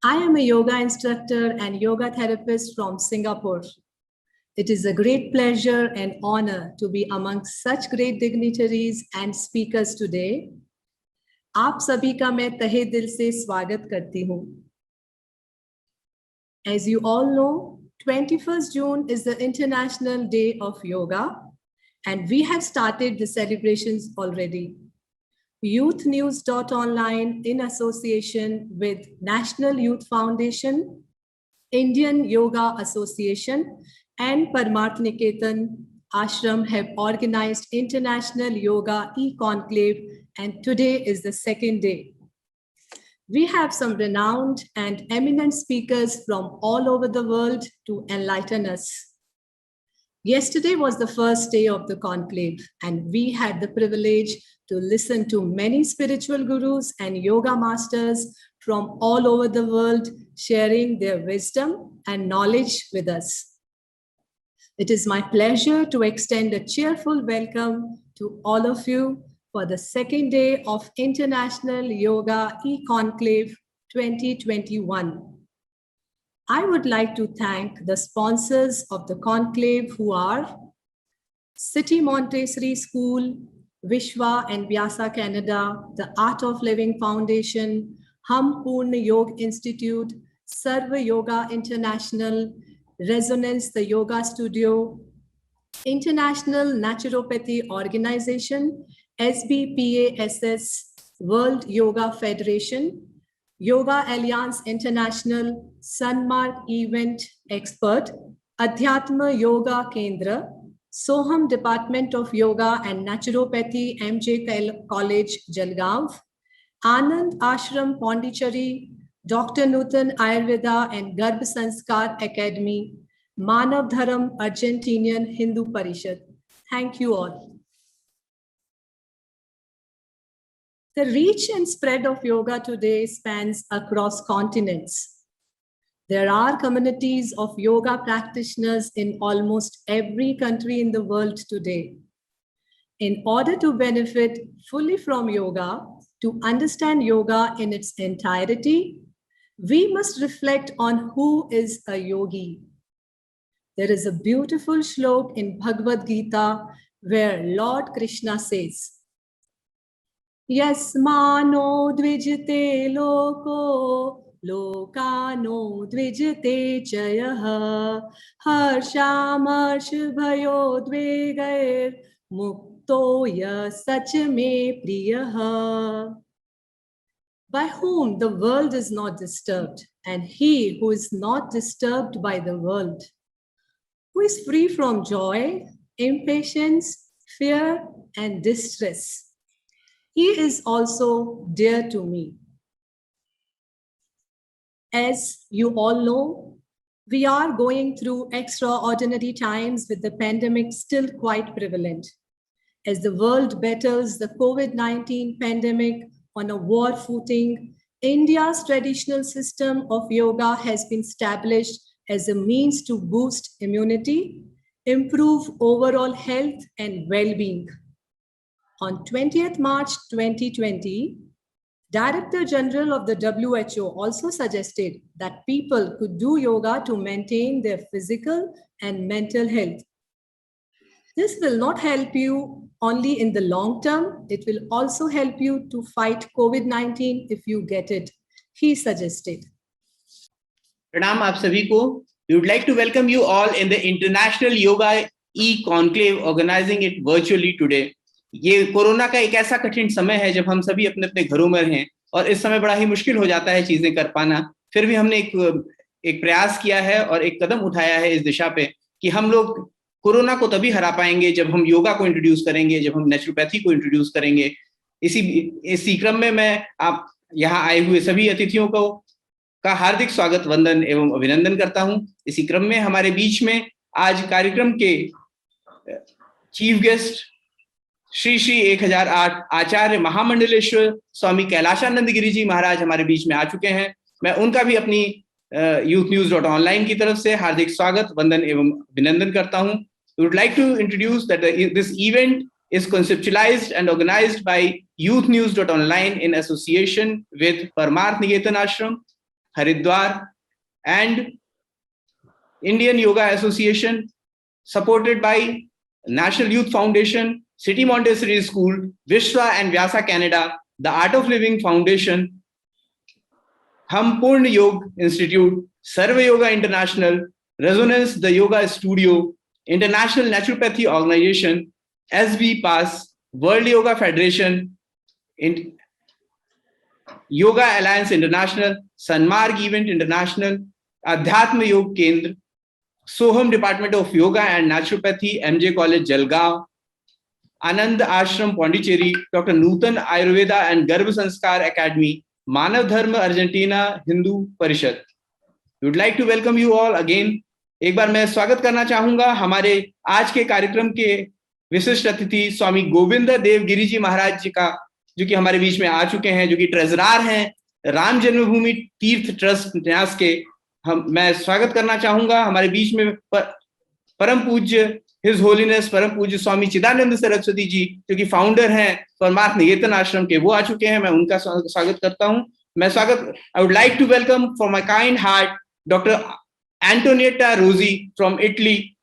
I am a yoga instructor and yoga therapist from Singapore. It is a great pleasure and honor to be amongst such great dignitaries and speakers today. आप सभी का मैं तहे दिल से स्वागत करती हूँ. As you all know, 21st June is the International Day of Yoga, and we have started the celebrations already. YouthNews.online, in association with National Youth Foundation, Indian Yoga Association, and Parmarth Niketan Ashram have organized International Yoga e-conclave, and today is the second day. We have some renowned and eminent speakers from all over the world to enlighten us. Yesterday was the first day of the conclave, and we had the privilege to listen to many spiritual gurus and yoga masters from all over the world sharing their wisdom and knowledge with us. It is my pleasure to extend a cheerful welcome to all of you for the second day of International Yoga e-conclave 2021. I would like to thank the sponsors of the conclave, who are City Montessori School, Vishwa and Vyasa Canada, the Art of Living Foundation, Hum Purna Yoga Institute, Sarva Yoga International, Resonance the Yoga Studio, International Naturopathy Organization, SBPASS, World Yoga Federation, Yoga Alliance International, Sunmark Event Expert, Adhyatma Yoga Kendra, Soham Department of Yoga and Naturopathy, MJ College, Jalgaon, Anand Ashram Pondicherry, Dr. Nutan Ayurveda and Garbh Sanskar Academy, Manav Dharam Argentinian Hindu Parishad. Thank you all. The reach and spread of yoga today spans across continents. There are communities of yoga practitioners in almost every country in the world today. In order to benefit fully from yoga, to understand yoga in its entirety, we must reflect on who is a yogi. There is a beautiful shlok in Bhagavad Gita where Lord Krishna says, Yasmano dvijate loko, lokano dvijate chayaha, harshamarsh bhayo dvegair, muktoya sachme priyaha. By whom the world is not disturbed, and he who is not disturbed by the world, who is free from joy, impatience, fear, and distress. He is also dear to me. As you all know, we are going through extraordinary times with the pandemic still quite prevalent. As the world battles the COVID-19 pandemic on a war footing, India's traditional system of yoga has been established as a means to boost immunity, improve overall health and well-being. On 20th March 2020, Director General of the WHO also suggested that people could do yoga to maintain their physical and mental health. This will not help you only in the long term, it will also help you to fight COVID-19 if you get it, he suggested. Pranam aap sabhi ko. We would like to welcome you all in the International Yoga e-conclave, organizing it virtually today. ये corona का एक ऐसा कठिन समय है जब हम सभी अपने अपने घरों में हैं और इस समय बड़ा ही मुश्किल हो जाता है चीजें कर पाना. फिर भी हमने एक प्रयास किया है और एक कदम उठाया है इस दिशा पे कि हम लोग कोरोना को तभी हरा पाएंगे जब हम योगा को इंट्रोड्यूस करेंगे, जब हम नेचुरोपैथी को इंट्रोड्यूस करेंगे. इसी क्रम में मैं आप यहाँ आए हुए सभी अतिथियों का हार्दिक स्वागत, वंदन एवं अभिनंदन करता हूं. इसी क्रम में हमारे बीच में आज कार्यक्रम के चीफ गेस्ट श्री 1008 आचार्य महामंडलेश्वर स्वामी कैलाशानंद गिरी जी महाराज हमारे बीच में आ चुके हैं. मैं उनका भी अपनी YouthNews.online की तरफ से हार्दिक स्वागत, वंदन एवं अभिनंदन करता हूं. We would like to introduce that this event is conceptualized and organized by YouthNews.online in association with Parmarth Niketan Ashram, Haridwar, and Indian Yoga Association, supported by National Youth Foundation, City Montessori School, Vishwa and Vyasa Canada, the Art of Living Foundation, Hum Purna Yog Institute, Sarva Yoga International, Resonance the Yoga Studio, International Naturopathy Organization, SB Pass, World Yoga Federation, Yoga Alliance International, Sanmarg Event International, Adhyatma Yog Kendra, Soham Department of Yoga and Naturopathy, MJ College, Jalgaon, Anand Ashram, Pondicherry, Dr. Nutan Ayurveda and Garbh Sanskar Academy, Manav Dharma Argentina Hindu Parishad. We would like to welcome you all again. एक बार मैं स्वागत करना चाहूंगा हमारे आज के कार्यक्रम के विशिष्ट अतिथि स्वामी गोविंद देव गिरी जी महाराज जी का, जो कि हमारे बीच में आ चुके हैं, जो कि ट्रेजरार हैं राम जन्मभूमि तीर्थ ट्रस्ट न्यास के। मैं स्वागत करना चाहूंगा हमारे बीच में परम पूज्य हिज होलीनेस परम पूज्य स्वामी चिदानंद सरस्वती जी, जो कि फाउंडर हैं परमार्थ निकेतन आश्रम के, वो आ चुके हैं। मैं उनका स्वागत करता हूं। I would like to welcome for my kind heart doctor Antonietta Rossi from Italy,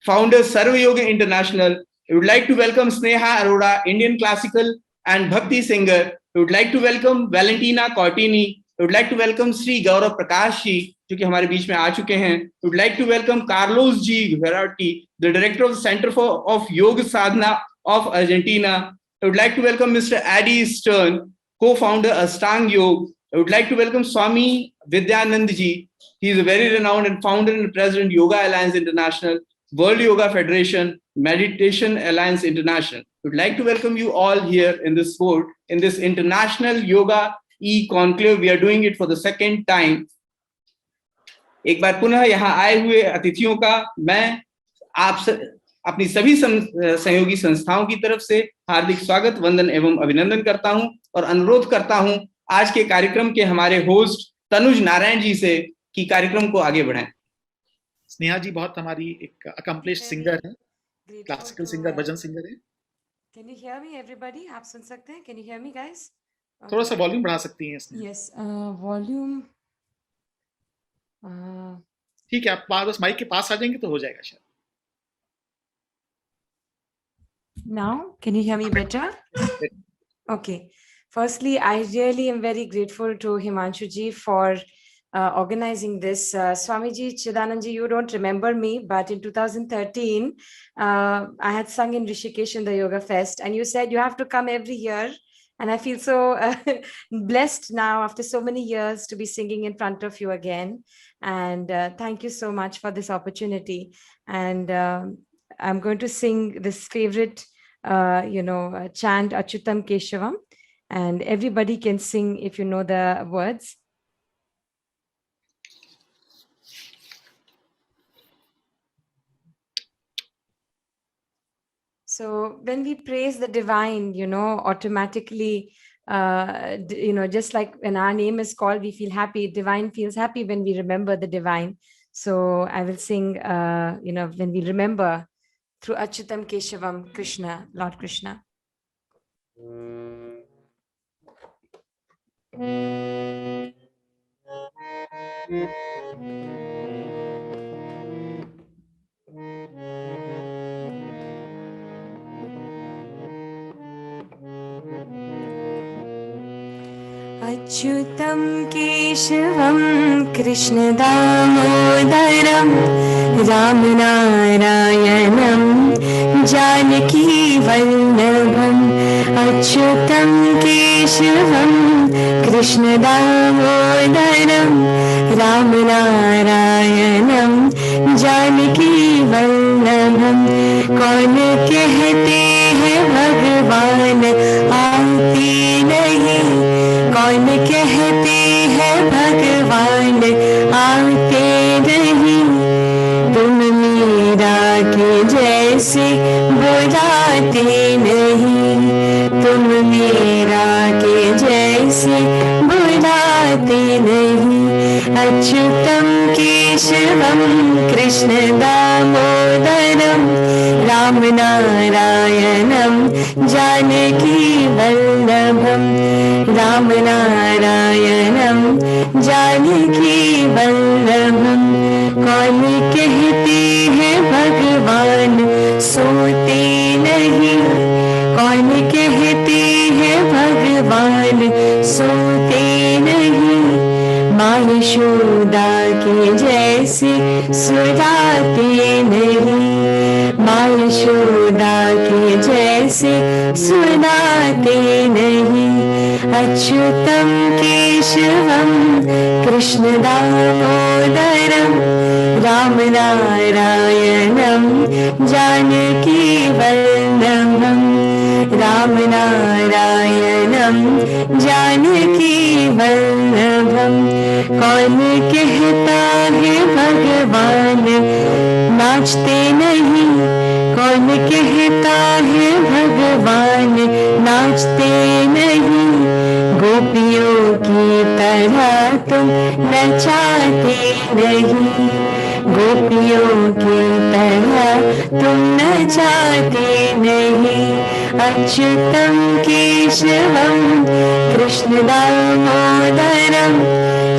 founder Sarva Yoga International. I would like to welcome Sneha Arora, Indian classical and Bhakti singer. I would like to welcome Valentina Cortini. I would like to welcome Sri Gaurav Prakash ji, जो कि हमारे बीच में आ चुके हैं. I would like to welcome Carlos G. Verratti, the director of the Center of Yoga Sadhana of Argentina. I would like to welcome Mr. Adi Stern, co-founder Astang Yoga. I would like to welcome Swami Vidyanand ji. He is a very renowned and founder and president Yoga Alliance International, World Yoga Federation, Meditation Alliance International. I would like to welcome you all here in this board, in this International Yoga E-Conclave. We are doing it for the second time. एक बार पुनः यहाँ आए हुए अतिथियों का मैं अपनी सभी सहयोगी संस्थाओं की तरफ से हार्दिक स्वागत, वंदन एवं अभिनंदन करता हूं और अनुरोध करता हूं आज के कार्यक्रम के हमारे होस्ट तनुज नारायण जी से कि कार्यक्रम को आगे बढ़ाएं। स्नेहा जी बहुत हमारी एक अकम्प्लिश्ड सिंगर है, क्लासिकल सिंगर, भजन सिंगर है। Can you hear me everybody? आप सुन सकते हैं? Can you hear me guys? थोड़ा सा वॉल्यूम बढ़ा सकती हैं इसमें। Yes, volume. ठीक है, आप बस माइक के पास आ जाएंगे तो हो जाएगा शायद। Now, can you hear me better? Okay. Firstly, I really am very grateful to Himanshu ji for organizing this. Swamiji Chidananji, you don't remember me, but in 2013, I had sung in Rishikesh in the Yoga Fest, and you said you have to come every year. And I feel so blessed now after so many years to be singing in front of you again. And thank you so much for this opportunity. And I'm going to sing this favorite, chant Achyutam Keshavam. And everybody can sing if you know the words. So when we praise the divine, automatically, just like when our name is called, we feel happy. Divine feels happy when we remember the divine. So I will sing, when we remember through Achyutam Keshavam, Krishna, Lord Krishna. Achyutam Keshavam Krishna Damodaram Ram Narayanam Janaki Vallabham Achyutam Keshavam Krishna Damodaram Ram Narayanam Janaki Vallabham कौन कहते हैं भगवान आते नहीं, कौन कहते हैं भगवान आते नहीं, तुम मीरा के जैसे बुलाते नहीं, तुम मीरा के जैसे बुलाते नहीं। अच्युतम केशवम कृष्ण दामोदरम राम नारायणम जानकी वल्लभम, राम नारायणम जानकी वल्लभम। कौन कहते हैं भगवान सोते नहीं, कौन कहते हैं भगवान सोते नहीं। माँ यशोदा के जैसे सुलाते नहीं, माँ यशोदा के जैसे सुनाते नहीं। अच्युतम केशवम कृष्ण दामोदरम राम नारायणम जानकी वल्लभम। राम नारायणम जानकी वल्लभम। कौन कहता है भगवान नाचते नहीं, कौन कहता है भगवान नाचते नहीं। गोपियों की तरह तुम नचाते नहीं, गोपियों की तरह तुम नचाते नहीं। Achyutam Keshavam Krishna Damodaram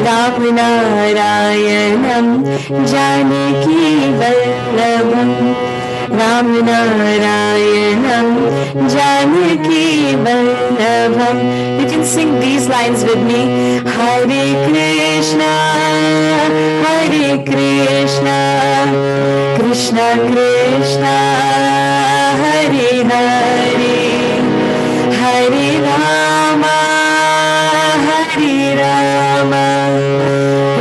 Ram नारायणम Janaki Vallabham. Ram नारायणम Janaki Vallabham. You can sing these lines with me. Hare Krishna, Hare Krishna, Krishna Krishna, Hare Hare, Hare Rama, Hare Rama,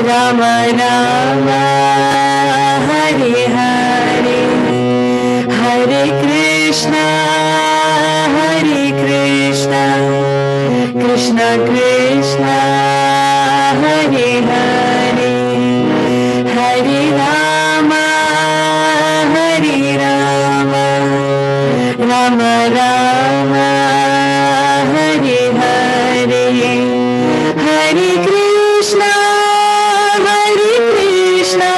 Rama Rama, Hare Hare, Hare Krishna, Hare Krishna, Krishna Krishna, Hare Hare, Hare Rama, Hare Rama, Rama Rama, Hare Hare, Hare Krishna, Hare Krishna,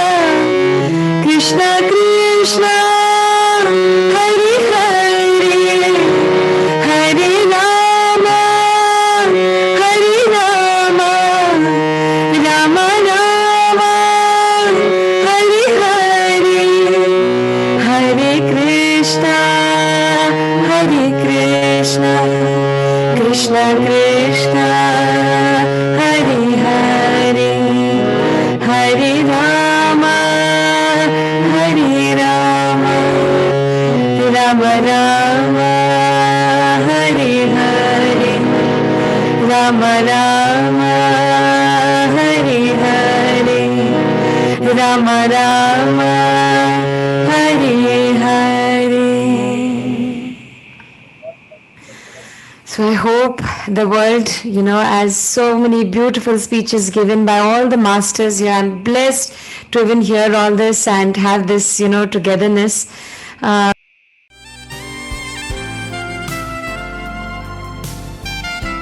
Krishna Krishna, Hare Hare, Hare Rama, Hare Rama, Rama Rama, Hare Hare, Hare Krishna, Hare Krishna, Krishna Krishna, Hare Hare, Hare Rama, Hare Rama, Rama Rama, Hare Hare, Rama Rama, Hare Hare, Rama Rama, Hare Hare. So I hope the world, as so many beautiful speeches given by all the masters here, I'm blessed to even hear all this and have this, togetherness.